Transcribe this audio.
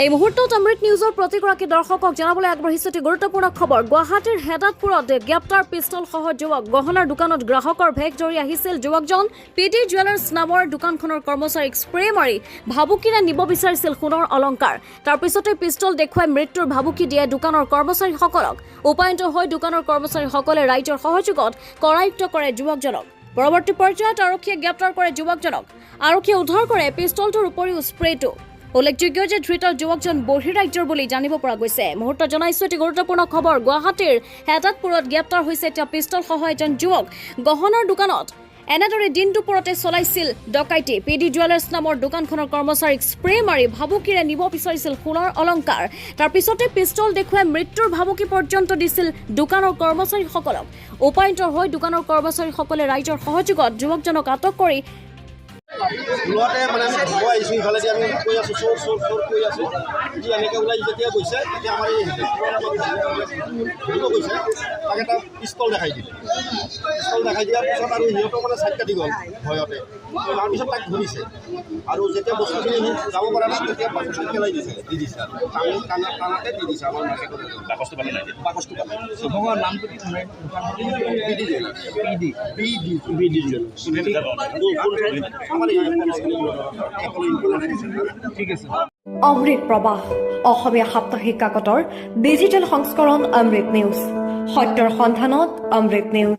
এই মুহূৰ্তত অমৃত নিউজৰ প্ৰতিগৰাকী দৰ্শকক জানাবলৈ আগবাঢ়িছে এটি গুৰুত্বপূৰ্ণ খবৰ। গুৱাহাটীৰ হেদাতপুৰত গ্ৰেপ্তাৰ পিষ্টল সহ যুৱক। গহনাৰ দোকানত গ্ৰাহকৰ ভেগ ধৰি আহিছিল যুৱকজন। PD জুৱেলাৰ্ছ নামৰ দোকানখনৰ কৰ্মচাৰীক স্প্ৰে মাৰি ভাবুকিৰে নিব বিচাৰিছিল সোণৰ অলংকাৰ। তাৰ পিছতে পিষ্টল দেখুৱাই মৃত্যুৰ ভাবুকি দিয়ে দোকানৰ কৰ্মচাৰীসকলক। উপায়ন্ত হৈ দোকানৰ কৰ্মচাৰীসকলে ৰাইজৰ সহযোগত কৰায়ত্ব কৰে যুৱকজনক। পৰৱৰ্তী পৰ্যায়ত আৰক্ষীয়ে গ্ৰেপ্তাৰ কৰে যুৱকজনক। আৰক্ষীয়ে উদ্ধাৰ কৰে পিষ্টলটোৰ উপৰিও স্প্ৰেটো। উল্লেখযোগ্য যে ধৃত যুৱকজন বহিৰাজ্যৰ বুলি জানিব পৰা গৈছে। মুহূৰ্তত জনাইছো এটি গুৰুত্বপূৰ্ণ খবৰ। গুৱাহাটীৰ হেদাতপুৰত গ্ৰেপ্তাৰ হৈছে এটা পিষ্টল সহ এজন যুৱক। গহনাৰ দোকানত এনেদৰে দিন দুপৰতে চলাইছিল ডকাইতি। PD জুৱেলাৰ্ছ নামৰ দোকানখনৰ কৰ্মচাৰীক স্প্ৰে মাৰি ভাবুকিৰে নিব বিচাৰিছিল সোণৰ অলংকাৰ। তাৰ পিছতে পিষ্টল দেখুৱাই মৃত্যুৰ ভাবুকি পৰ্যন্ত দিছিল দোকানৰ কৰ্মচাৰীসকলক। উপায়ন্ত হৈ দোকানৰ কৰ্মচাৰীসকলে ৰাইজৰ সহযোগত যুৱকজনক আটক কৰি ওলোৱাতে মানে আমি ধুব আহিছোঁ, ইফালেদি আমি কৈ আছোঁ চোৰ চোৰ চোৰ কৈ আছোঁ। সি এনেকৈ ওলাই যেতিয়া গৈছে তেতিয়া আমাৰ এই ধৰিব গৈছে, তাক এটা পিষ্টল দেখাই দিলে। পিষ্টল দেখাই দিয়াৰ পিছত আৰু সিহঁতৰ মানে চাইড কাটি গ'ল ভয়তে। তাৰপিছত তাক ধৰিছে আৰু যেতিয়া বস্তুখিনি সি যাব পৰা নাই তেতিয়া বাকচটো পেলাই দিছে, দি দিছে আৰু টানাতে দি দিছে আমাৰ বাকচটো পালে নাই বাকচটো পালে। চবঙৰ নামটো কি শুনে? ঠিক আছে। অমৃত প্ৰবাহ অসমীয়া সাপ্তাহিক কাকতৰ ডিজিটেল সংস্কৰণ অমৃত নিউজ। সত্যৰ সন্ধানত অমৃত নিউজ।